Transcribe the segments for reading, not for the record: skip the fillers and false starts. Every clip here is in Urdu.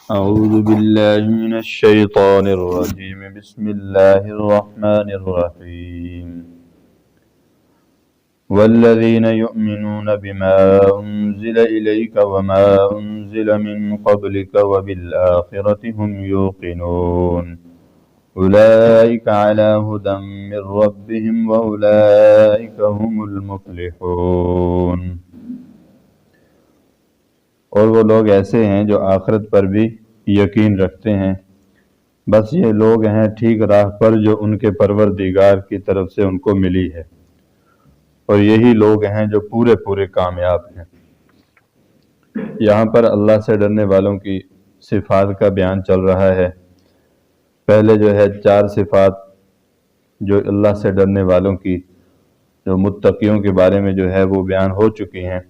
أعوذ بالله من الشيطان الرجيم بسم الله الرحمن الرحيم والذين يؤمنون بما أنزل إليك وما أنزل من قبلك وبالآخرة هم يوقنون أولئك على هدى من ربهم وأولئك هم المفلحون۔ اور وہ لوگ ایسے ہیں جو آخرت پر بھی یقین رکھتے ہیں، بس یہ لوگ ہیں ٹھیک راہ پر جو ان کے پروردگار کی طرف سے ان کو ملی ہے، اور یہی لوگ ہیں جو پورے پورے کامیاب ہیں۔ یہاں پر اللہ سے ڈرنے والوں کی صفات کا بیان چل رہا ہے۔ پہلے جو ہے 4 صفات جو اللہ سے ڈرنے والوں کی، جو متقیوں کے بارے میں جو ہے وہ بیان ہو چکی ہیں۔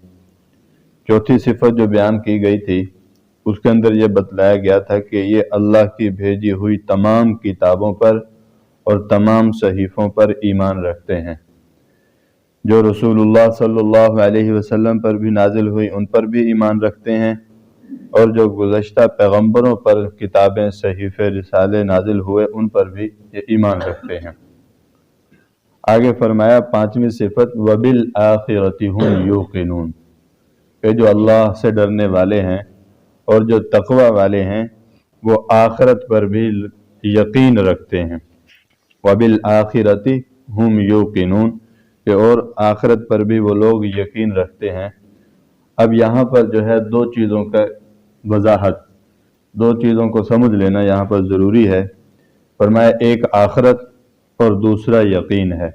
چوتھی صفت جو بیان کی گئی تھی اس کے اندر یہ بتلایا گیا تھا کہ یہ اللہ کی بھیجی ہوئی تمام کتابوں پر اور تمام صحیفوں پر ایمان رکھتے ہیں، جو رسول اللہ صلی اللہ علیہ وسلم پر بھی نازل ہوئی ان پر بھی ایمان رکھتے ہیں، اور جو گزشتہ پیغمبروں پر کتابیں صحیفے رسالے نازل ہوئے ان پر بھی یہ ایمان رکھتے ہیں۔ آگے فرمایا 5ویں صفت وَبِالْآخِرَةِ هُمْ يُوقِنُونَ، کہ جو اللہ سے ڈرنے والے ہیں اور جو تقوی والے ہیں وہ آخرت پر بھی یقین رکھتے ہیں۔ وَبِالْآخِرَةِ هُمْ يُوقِنُونَ، کہ اور آخرت پر بھی وہ لوگ یقین رکھتے ہیں۔ اب یہاں پر جو ہے 2 چیزوں کا وضاحت، 2 چیزوں کو سمجھ لینا یہاں پر ضروری ہے۔ فرمایا ایک آخرت اور دوسرا یقین ہے۔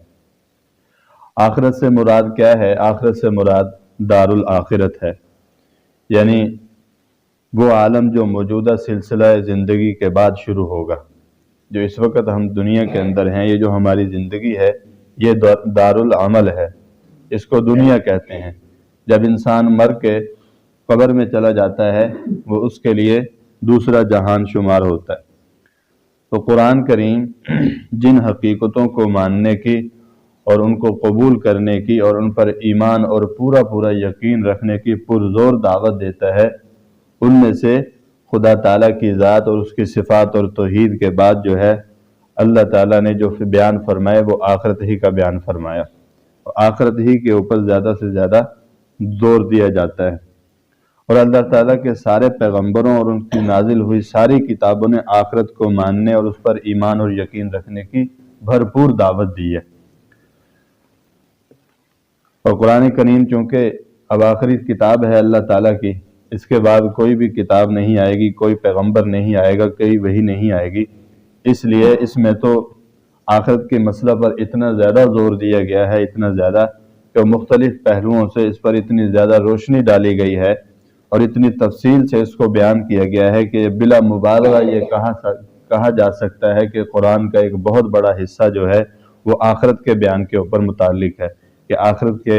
آخرت سے مراد کیا ہے؟ آخرت سے مراد دار الآخرت ہے، یعنی وہ عالم جو موجودہ سلسلہ زندگی کے بعد شروع ہوگا۔ جو اس وقت ہم دنیا کے اندر ہیں، یہ جو ہماری زندگی ہے یہ دار العمل ہے، اس کو دنیا کہتے ہیں۔ جب انسان مر کے قبر میں چلا جاتا ہے وہ اس کے لیے دوسرا جہان شمار ہوتا ہے۔ تو قرآن کریم جن حقیقتوں کو ماننے کی اور ان کو قبول کرنے کی اور ان پر ایمان اور پورا پورا یقین رکھنے کی پرزور دعوت دیتا ہے، ان میں سے خدا تعالیٰ کی ذات اور اس کی صفات اور توحید کے بعد جو ہے اللہ تعالیٰ نے جو بیان فرمایا وہ آخرت ہی کا بیان فرمایا، آخرت ہی کے اوپر زیادہ سے زیادہ زور دیا جاتا ہے۔ اور اللہ تعالیٰ کے سارے پیغمبروں اور ان کی نازل ہوئی ساری کتابوں نے آخرت کو ماننے اور اس پر ایمان اور یقین رکھنے کی بھرپور دعوت دی ہے۔ اور قرآن کریم چونکہ اب آخری کتاب ہے اللہ تعالیٰ کی، اس کے بعد کوئی بھی کتاب نہیں آئے گی، کوئی پیغمبر نہیں آئے گا، کوئی وحی نہیں آئے گی، اس لیے اس میں تو آخرت کے مسئلہ پر اتنا زیادہ زور دیا گیا ہے، اتنا زیادہ کہ مختلف پہلوؤں سے اس پر اتنی زیادہ روشنی ڈالی گئی ہے اور اتنی تفصیل سے اس کو بیان کیا گیا ہے کہ بلا مبالغہ یہ کہا جا سکتا ہے کہ قرآن کا ایک بہت بڑا حصہ جو ہے وہ آخرت کے بیان کے اوپر متعلق ہے، کہ آخرت کے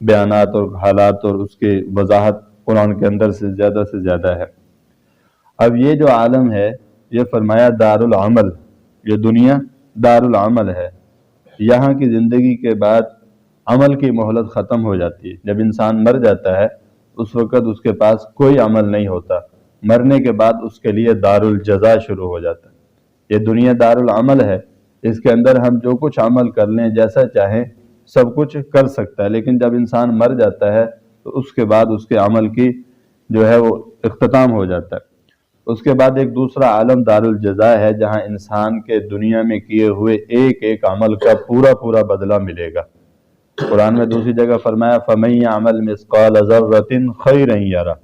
بیانات اور حالات اور اس کی وضاحت قرآن کے اندر سے زیادہ ہے۔ اب یہ جو عالم ہے یہ فرمایا دار العمل، یہ دنیا دار العمل ہے، یہاں کی زندگی کے بعد عمل کی مہلت ختم ہو جاتی ہے۔ جب انسان مر جاتا ہے اس وقت اس کے پاس کوئی عمل نہیں ہوتا، مرنے کے بعد اس کے لیے دار الجزا شروع ہو جاتا ہے۔ یہ دنیا دار العمل ہے، اس کے اندر ہم جو کچھ عمل کر لیں جیسا چاہیں سب کچھ کر سکتا ہے، لیکن جب انسان مر جاتا ہے تو اس کے بعد اس کے عمل کی جو ہے وہ اختتام ہو جاتا ہے۔ اس کے بعد ایک دوسرا عالم دار الجزا ہے، جہاں انسان کے دنیا میں کیے ہوئے ایک ایک عمل کا پورا بدلہ ملے گا۔ قرآن میں دوسری جگہ فرمایا فَمَن يَعْمَلْ مِثْقَالَ ذَرَّةٍ خَيْرًا يَرَهُ،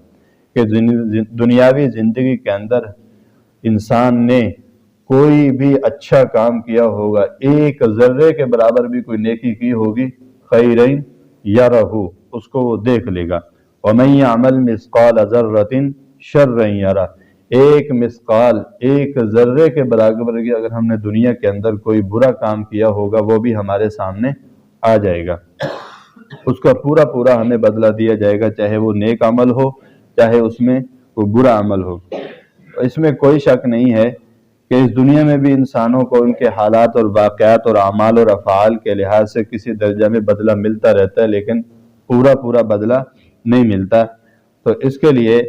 کہ دنیاوی زندگی کے اندر انسان نے کوئی بھی اچھا کام کیا ہوگا، ایک ذرے کے برابر بھی کوئی نیکی کی ہوگی، خَيْرًا يَرَهُ، اس کو وہ دیکھ لے گا۔ وَمَن يَعْمَلْ مِثْقَالَ ذَرَّةٍ شَرًّا يَرَهُ، ایک مثقال ایک ذرے کے برابر کی اگر ہم نے دنیا کے اندر کوئی برا کام کیا ہوگا وہ بھی ہمارے سامنے آ جائے گا، اس کا پورا ہمیں بدلہ دیا جائے گا، چاہے وہ نیک عمل ہو چاہے اس میں کوئی برا عمل ہو۔ اس میں کوئی شک نہیں ہے کہ اس دنیا میں بھی انسانوں کو ان کے حالات اور واقعات اور اعمال اور افعال کے لحاظ سے کسی درجہ میں بدلہ ملتا رہتا ہے، لیکن پورا بدلہ نہیں ملتا۔ تو اس کے لیے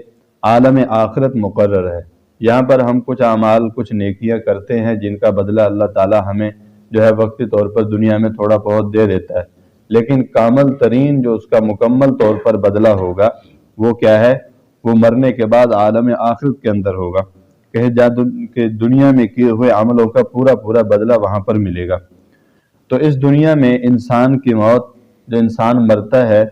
عالم آخرت مقرر ہے، یہاں پر ہم کچھ اعمال کچھ نیکیاں کرتے ہیں جن کا بدلہ اللہ تعالی ہمیں جو ہے وقتی طور پر دنیا میں تھوڑا بہت دے دیتا ہے، لیکن کامل ترین جو اس کا مکمل طور پر بدلہ ہوگا وہ کیا ہے؟ وہ مرنے کے بعد عالم آخرت کے اندر ہوگا کہ دنیا میں کیے ہوئے عملوں کا پورا پورا بدلہ وہاں پر ملے گا۔ تو اس دنیا میں انسان کی موت، جو انسان مرتا ہے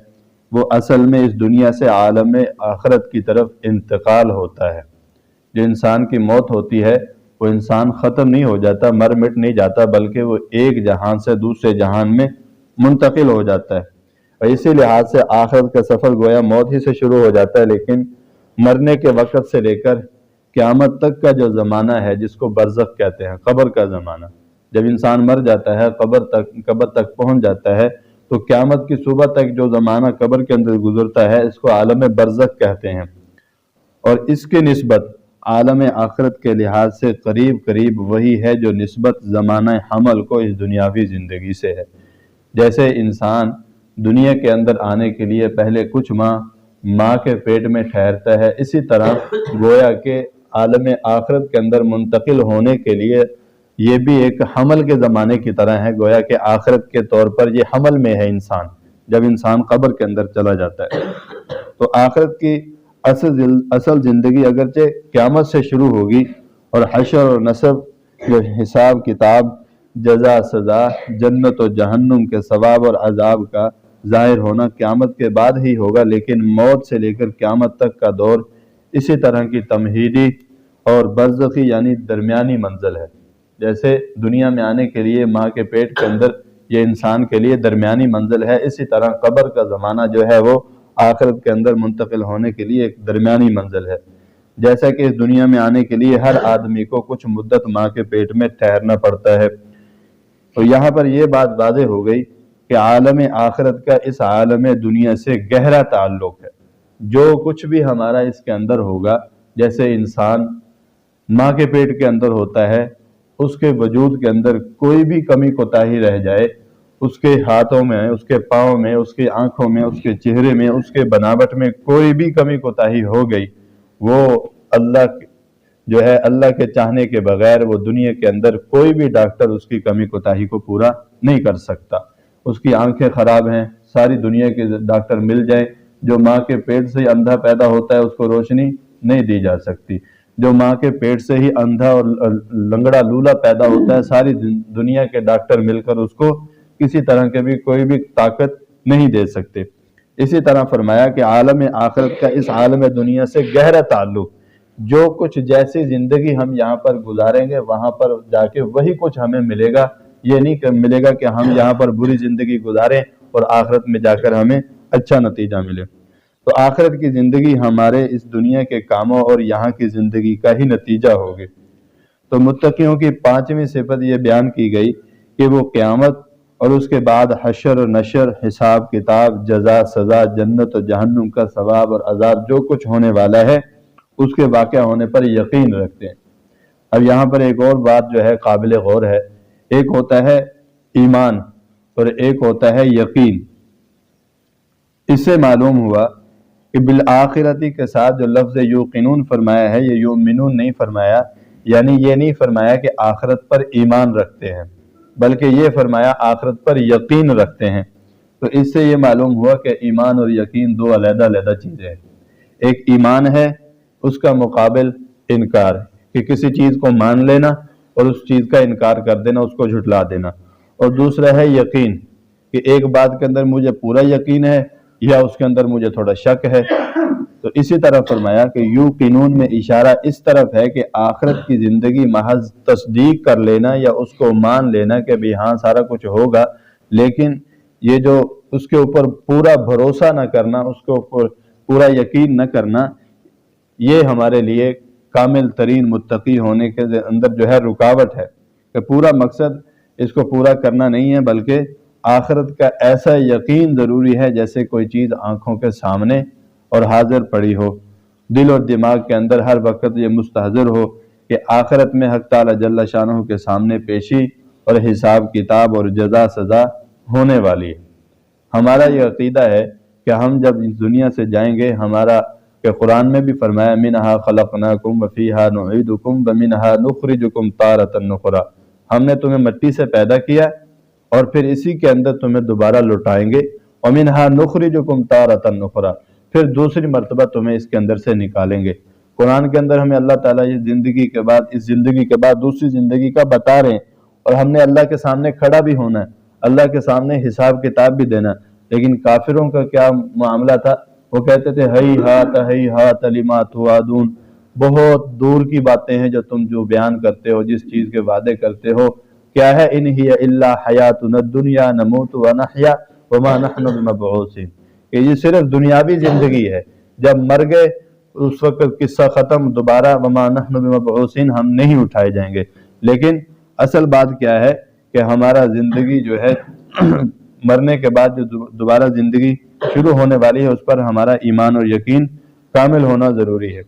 وہ اصل میں اس دنیا سے عالم آخرت کی طرف انتقال ہوتا ہے۔ جو انسان کی موت ہوتی ہے وہ انسان ختم نہیں ہو جاتا، مر مٹ نہیں جاتا، بلکہ وہ ایک جہان سے دوسرے جہان میں منتقل ہو جاتا ہے۔ اور اسی لحاظ سے آخرت کا سفر گویا موت ہی سے شروع ہو جاتا ہے، لیکن مرنے کے وقت سے لے کر قیامت تک کا جو زمانہ ہے جس کو برزخ کہتے ہیں، قبر کا زمانہ، جب انسان مر جاتا ہے قبر تک پہنچ جاتا ہے تو قیامت کی صبح تک جو زمانہ قبر کے اندر گزرتا ہے اس کو عالم برزخ کہتے ہیں، اور اس کی نسبت عالم آخرت کے لحاظ سے قریب قریب وہی ہے جو نسبت زمانہ حمل کو اس دنیاوی زندگی سے ہے۔ جیسے انسان دنیا کے اندر آنے کے لیے پہلے کچھ ماں کے پیٹ میں ٹھہرتا ہے، اسی طرح گویا کہ عالم آخرت کے اندر منتقل ہونے کے لیے یہ بھی ایک حمل کے زمانے کی طرح ہے، گویا کہ آخرت کے طور پر یہ حمل میں ہے انسان، جب انسان قبر کے اندر چلا جاتا ہے۔ تو آخرت کی اصل زندگی اگرچہ قیامت سے شروع ہوگی، اور حشر اور نصب جو حساب کتاب، جزا سزا، جنت و جہنم کے ثواب اور عذاب کا ظاہر ہونا قیامت کے بعد ہی ہوگا، لیکن موت سے لے کر قیامت تک کا دور اسی طرح کی تمہیدی اور برزخی یعنی درمیانی منزل ہے۔ جیسے دنیا میں آنے کے لیے ماں کے پیٹ کے اندر یہ انسان کے لیے درمیانی منزل ہے، اسی طرح قبر کا زمانہ جو ہے وہ آخرت کے اندر منتقل ہونے کے لیے ایک درمیانی منزل ہے۔ جیسا کہ اس دنیا میں آنے کے لیے ہر آدمی کو کچھ مدت ماں کے پیٹ میں ٹھہرنا پڑتا ہے۔ تو یہاں پر یہ بات واضح ہو گئی کہ عالم آخرت کا اس عالم دنیا سے گہرا تعلق ہے۔ جو کچھ بھی ہمارا اس کے اندر ہوگا، جیسے انسان ماں کے پیٹ کے اندر ہوتا ہے، اس کے وجود کے اندر کوئی بھی کمی کوتاہی رہ جائے، اس کے ہاتھوں میں، اس کے پاؤں میں، اس کی آنکھوں میں، اس کے چہرے میں، اس کے بناوٹ میں کوئی بھی کمی کوتاہی ہو گئی، وہ اللہ کے چاہنے کے بغیر وہ دنیا کے اندر کوئی بھی ڈاکٹر اس کی کمی کوتاہی کو پورا نہیں کر سکتا۔ اس کی آنکھیں خراب ہیں، ساری دنیا کے ڈاکٹر مل جائیں، جو ماں کے پیٹ سے اندھا پیدا ہوتا ہے اس کو روشنی نہیں دی جا سکتی۔ جو ماں کے پیٹ سے ہی اندھا اور لنگڑا لولا پیدا ہوتا ہے، ساری دنیا کے ڈاکٹر مل کر اس کو کسی طرح کے بھی کوئی بھی طاقت نہیں دے سکتے۔ اسی طرح فرمایا کہ عالم آخرت کا اس عالم دنیا سے گہرا تعلق، جو کچھ جیسی زندگی ہم یہاں پر گزاریں گے وہاں پر جا کے وہی کچھ ہمیں ملے گا۔ یہ نہیں کہ ملے گا کہ ہم یہاں پر بری زندگی گزاریں اور آخرت میں جا کر ہمیں اچھا نتیجہ ملے۔ تو آخرت کی زندگی ہمارے اس دنیا کے کاموں اور یہاں کی زندگی کا ہی نتیجہ ہوگی۔ تو متقیوں کی پانچویں صفت یہ بیان کی گئی کہ وہ قیامت اور اس کے بعد حشر و نشر، حساب کتاب، جزا سزا، جنت و جہنم کا ثواب اور عذاب، جو کچھ ہونے والا ہے اس کے واقع ہونے پر یقین رکھتے ہیں۔ اب یہاں پر ایک اور بات جو ہے قابل غور ہے، ایک ہوتا ہے ایمان اور ایک ہوتا ہے یقین۔ اس سے معلوم ہوا کہ بالآخرتی کے ساتھ جو لفظ یوقنون فرمایا ہے، یہ یؤمنون نہیں فرمایا، یعنی یہ نہیں فرمایا کہ آخرت پر ایمان رکھتے ہیں، بلکہ یہ فرمایا آخرت پر یقین رکھتے ہیں۔ تو اس سے یہ معلوم ہوا کہ ایمان اور یقین دو علیحدہ علیحدہ چیزیں ہیں۔ ایک ایمان ہے، اس کا مقابل انکار، کہ کسی چیز کو مان لینا اور اس چیز کا انکار کر دینا، اس کو جھٹلا دینا۔ اور دوسرا ہے یقین، کہ ایک بات کے اندر مجھے پورا یقین ہے یا اس کے اندر مجھے تھوڑا شک ہے۔ تو اسی طرح فرمایا کہ یوقنون میں اشارہ اس طرف ہے کہ آخرت کی زندگی محض تصدیق کر لینا یا اس کو مان لینا کہ بھی ہاں سارا کچھ ہوگا، لیکن یہ جو اس کے اوپر پورا بھروسہ نہ کرنا، اس کے اوپر پورا یقین نہ کرنا، یہ ہمارے لیے کامل ترین متقی ہونے کے اندر جو ہے رکاوٹ ہے، کہ پورا مقصد اس کو پورا کرنا نہیں ہے، بلکہ آخرت کا ایسا یقین ضروری ہے جیسے کوئی چیز آنکھوں کے سامنے اور حاضر پڑی ہو، دل اور دماغ کے اندر ہر وقت یہ مستحضر ہو کہ آخرت میں حق تعالی جل شانہ کے سامنے پیشی اور حساب کتاب اور جزا سزا ہونے والی ہے۔ ہمارا یہ عقیدہ ہے کہ ہم جب اس دنیا سے جائیں گے، ہمارا کہ قرآن میں بھی فرمایا منہا خلقناکم وفیہا نعیدکم ومنہا نخرجکم تارۃ اخری، ہم نے تمہیں مٹی سے پیدا کیا اور پھر اسی کے اندر تمہیں دوبارہ لوٹائیں گے، ومنہا نخرجکم تارۃ اخری، پھر دوسری مرتبہ تمہیں اس کے اندر سے نکالیں گے۔ قرآن کے اندر ہمیں اللہ تعالیٰ اس زندگی کے بعد دوسری زندگی کا بتا رہے ہیں، اور ہم نے اللہ کے سامنے کھڑا بھی ہونا ہے، اللہ کے سامنے حساب کتاب بھی دینا ہے۔ لیکن کافروں کا کیا معاملہ تھا؟ وہ کہتے تھے ہیہات لما توعدون، بہت دور کی باتیں ہیں جو بیان کرتے ہو، جس چیز کے وعدے کرتے ہو، کیا ہے ان ہی الا حیاتنا الدنیا نموت ونحیا وما نحن بمبعوثین، کہ یہ صرف دنیاوی زندگی ہے، جب مر گئے اس وقت قصہ ختم، دوبارہ وما نحن بمبعوثین، ہم نہیں اٹھائے جائیں گے۔ لیکن اصل بات کیا ہے کہ ہمارا زندگی جو ہے مرنے کے بعد جو دوبارہ زندگی شروع ہونے والی ہے، اس پر ہمارا ایمان اور یقین کامل ہونا ضروری ہے۔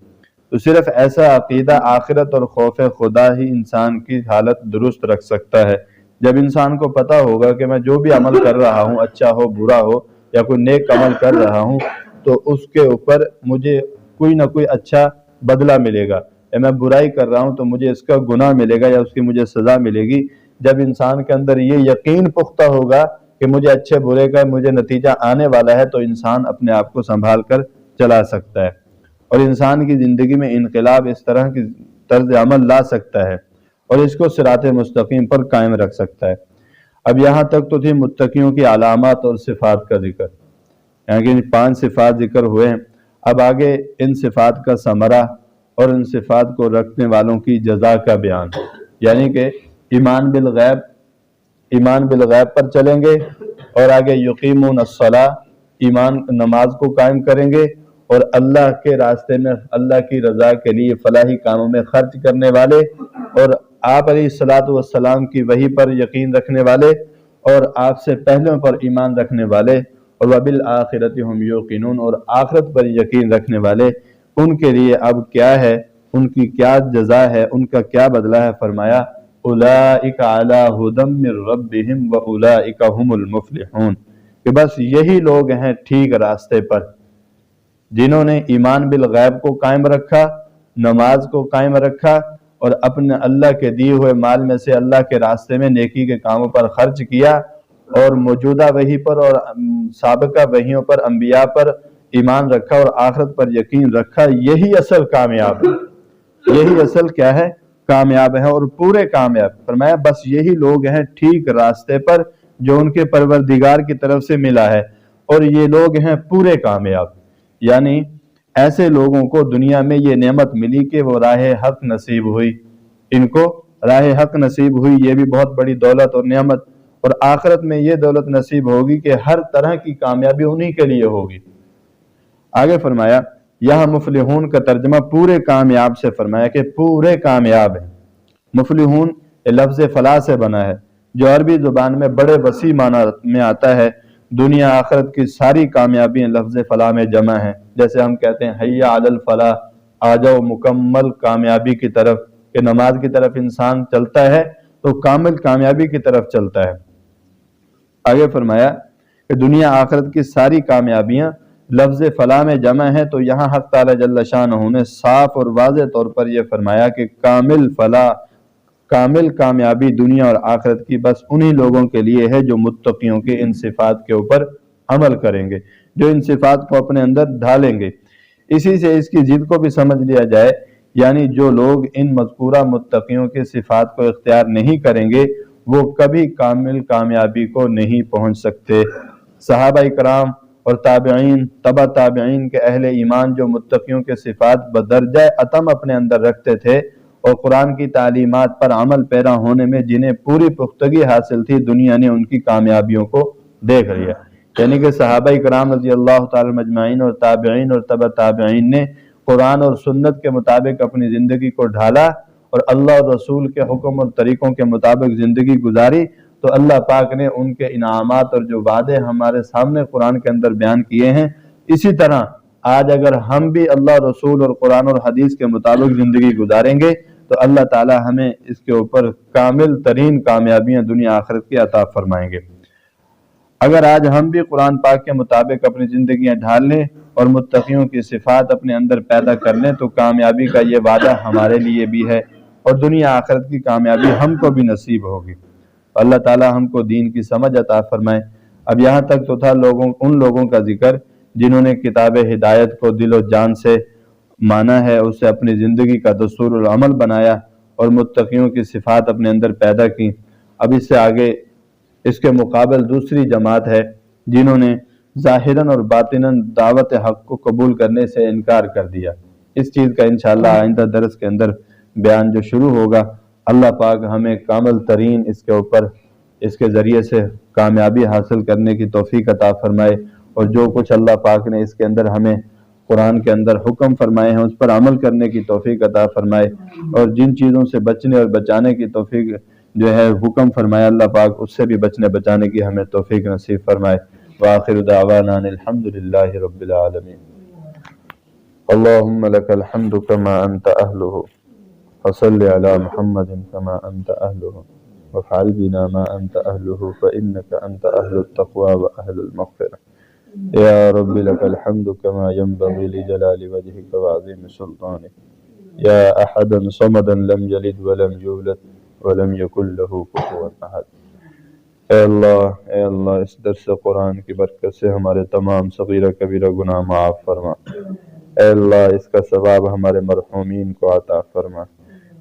تو صرف ایسا عقیدہ آخرت اور خوف خدا ہی انسان کی حالت درست رکھ سکتا ہے۔ جب انسان کو پتہ ہوگا کہ میں جو بھی عمل کر رہا ہوں، اچھا ہو برا ہو، یا کوئی نیک عمل کر رہا ہوں، تو اس کے اوپر مجھے کوئی نہ کوئی اچھا بدلہ ملے گا، یا میں برائی کر رہا ہوں تو مجھے اس کا گناہ ملے گا یا اس کی مجھے سزا ملے گی۔ جب انسان کے اندر یہ یقین پختہ ہوگا کہ مجھے اچھے برے کا مجھے نتیجہ آنے والا ہے، تو انسان اپنے آپ کو سنبھال کر چلا سکتا ہے، اور انسان کی زندگی میں انقلاب اس طرح کی طرز عمل لا سکتا ہے، اور اس کو صراط مستقیم پر قائم رکھ سکتا ہے۔ اب یہاں تک تو تھی متقیوں کی علامات اور صفات کا ذکر، یعنی کہ 5 صفات ذکر ہوئے ہیں۔ اب آگے ان صفات کا ثمرہ اور ان صفات کو رکھنے والوں کی جزا کا بیان، یعنی کہ ایمان بالغیب پر چلیں گے، اور آگے یقیمون الصلاۃ، نماز کو قائم کریں گے، اور اللہ کے راستے میں اللہ کی رضا کے لیے فلاحی کاموں میں خرچ کرنے والے، اور آپ علیہ الصلاۃ والسلام کی وحی پر یقین رکھنے والے، اور آپ سے پہلوں پر ایمان رکھنے والے، اور وبالآخرۃ ہم یوقنون، اور آخرت پر یقین رکھنے والے، ان کے لیے اب کیا ہے، ان کی کیا جزا ہے، ان کا کیا بدلہ ہے؟ فرمایا اولئک علی ھدی من ربہم واولئک ھم المفلحون، کہ بس یہی لوگ ہیں ٹھیک راستے پر، جنہوں نے ایمان بالغیب کو قائم رکھا، نماز کو قائم رکھا، اور اپنے اللہ کے دیے ہوئے مال میں سے اللہ کے راستے میں نیکی کے کاموں پر خرچ کیا، اور موجودہ وحی پر اور سابقہ وحیوں پر، انبیاء پر ایمان رکھا اور آخرت پر یقین رکھا۔ یہی اصل کامیاب ہے، یہی اصل کیا ہے؟ کامیاب ہے، اور پورے کامیاب۔ فرمایا بس یہی لوگ ہیں ٹھیک راستے پر جو ان کے پروردگار کی طرف سے ملا ہے، اور یہ لوگ ہیں پورے کامیاب۔ یعنی ایسے لوگوں کو دنیا میں یہ نعمت ملی کہ وہ راہ حق نصیب ہوئی، ان کو راہ حق نصیب ہوئی، یہ بھی بہت بڑی دولت اور نعمت، اور آخرت میں یہ دولت نصیب ہوگی کہ ہر طرح کی کامیابی انہی کے لیے ہوگی۔ آگے فرمایا یہاں مفلحون کا ترجمہ پورے کامیاب سے فرمایا کہ پورے کامیاب ہیں۔ مفلحون لفظ فلاح سے بنا ہے، جو عربی زبان میں بڑے وسیع معنی میں آتا ہے۔ دنیا آخرت کی ساری کامیابیاں لفظ فلاح میں جمع ہیں، جیسے ہم کہتے ہیں حی علی الفلاح، آ جاؤ مکمل کامیابی کی طرف، کہ نماز کی طرف انسان چلتا ہے تو کامل کامیابی کی طرف چلتا ہے۔ آگے فرمایا کہ دنیا آخرت کی ساری کامیابیاں لفظ فلاح میں جمع ہیں، تو یہاں حق تعالی جل شانہ نے صاف اور واضح طور پر یہ فرمایا کہ کامل فلاح، کامل کامیابی دنیا اور آخرت کی بس انہی لوگوں کے لیے ہے جو متقیوں کے ان صفات کے اوپر عمل کریں گے، جو ان صفات کو اپنے اندر ڈھالیں گے۔ اسی سے اس کی ضد کو بھی سمجھ لیا جائے، یعنی جو لوگ ان مذکورہ متقیوں کے صفات کو اختیار نہیں کریں گے، وہ کبھی کامل کامیابی کو نہیں پہنچ سکتے۔ صحابہ کرام اور تابعین، تبع تابعین کے اہل ایمان جو متقیوں کے صفات بدرجہ اتم اپنے اندر رکھتے تھے، اور قرآن کی تعلیمات پر عمل پیرا ہونے میں جنہیں پوری پختگی حاصل تھی، دنیا نے ان کی کامیابیوں کو دیکھ لیا۔ یعنی کہ صحابہ کرام رضی اللہ تعالی مجمعین اور تابعین اور تبع تابعین نے قرآن اور سنت کے مطابق اپنی زندگی کو ڈھالا، اور اللہ اور رسول کے حکم اور طریقوں کے مطابق زندگی گزاری، تو اللہ پاک نے ان کے انعامات اور جو وعدے ہمارے سامنے قرآن کے اندر بیان کیے ہیں، اسی طرح آج اگر ہم بھی اللہ رسول اور قرآن اور حدیث کے مطابق زندگی گزاریں گے تو اللہ تعالی ہمیں اس کے اوپر کامل ترین کامیابیاں دنیا آخرت کی عطا فرمائیں گے۔ اگر آج ہم بھی قرآن پاک کے مطابق اپنی زندگیاں ڈھال لیں اور متقیوں کی صفات اپنے اندر پیدا کر لیں تو کامیابی کا یہ وعدہ ہمارے لیے بھی ہے اور دنیا آخرت کی کامیابی ہم کو بھی نصیب ہوگی۔ اللہ تعالی ہم کو دین کی سمجھ عطا فرمائے۔ اب یہاں تک تو تھا ان لوگوں کا ذکر جنہوں نے کتاب ہدایت کو دل و جان سے مانا ہے، اسے اپنی زندگی کا دستور العمل بنایا اور متقیوں کی صفات اپنے اندر پیدا کی۔ اب اس سے آگے اس کے مقابل دوسری جماعت ہے جنہوں نے ظاہراً اور باطناً دعوت حق کو قبول کرنے سے انکار کر دیا۔ اس چیز کا انشاءاللہ آئندہ درس کے اندر بیان جو شروع ہوگا، اللہ پاک ہمیں کامل ترین اس کے اوپر اس کے ذریعے سے کامیابی حاصل کرنے کی توفیق عطا فرمائے، اور جو کچھ اللہ پاک نے اس کے اندر ہمیں قرآن کے اندر حکم فرمائے ہیں اس پر عمل کرنے کی توفیق عطا فرمائے، اور جن چیزوں سے بچنے اور بچانے کی توفیق جو ہے حکم فرمائے اللہ پاک اس سے بھی بچنے بچانے کی ہمیں توفیق نصیب فرمائے۔ وآخر دعوانا الحمدللہ رب العالمین۔ اللہم لک الحمد کما انت اہلہ فصل علی محمد کما انت اہلہ وافعل بنا ما انت اہلہ فانک انت اہل التقوی واہل المغفرہ۔ یا رب لک الحمد کما ينبغی لجلال وجہک وعظیم سلطانک۔ یا احدا صمدا لم یلد ولم یولد ولم یکن لہ کفوا احد۔ اے اللہ اس درس قرآن کی برکت سے ہمارے تمام صغیرہ کبیرہ گناہ معاف فرما۔ اے اللہ اس کا ثواب ہمارے مرحومین کو عطا فرما۔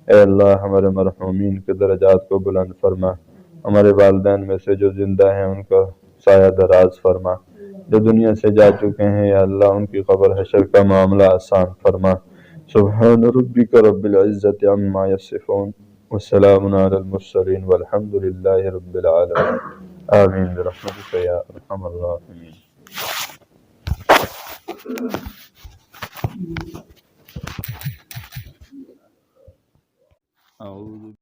اے اللہ ہمارے مرحومین کے درجات کو بلند فرما۔ ہمارے والدین میں سے جو زندہ ہیں ان کا سایہ دراز فرما، جو دنیا سے جا چکے ہیں یا اللہ ان کی قبر حشر کا معاملہ آسان فرما۔ سبحان ربک رب العزت عما یصفون والسلام علی المرسلین والحمد للہ رب العالمین۔ آمین برحمتک یا ارحم الراحمین۔ اعوذ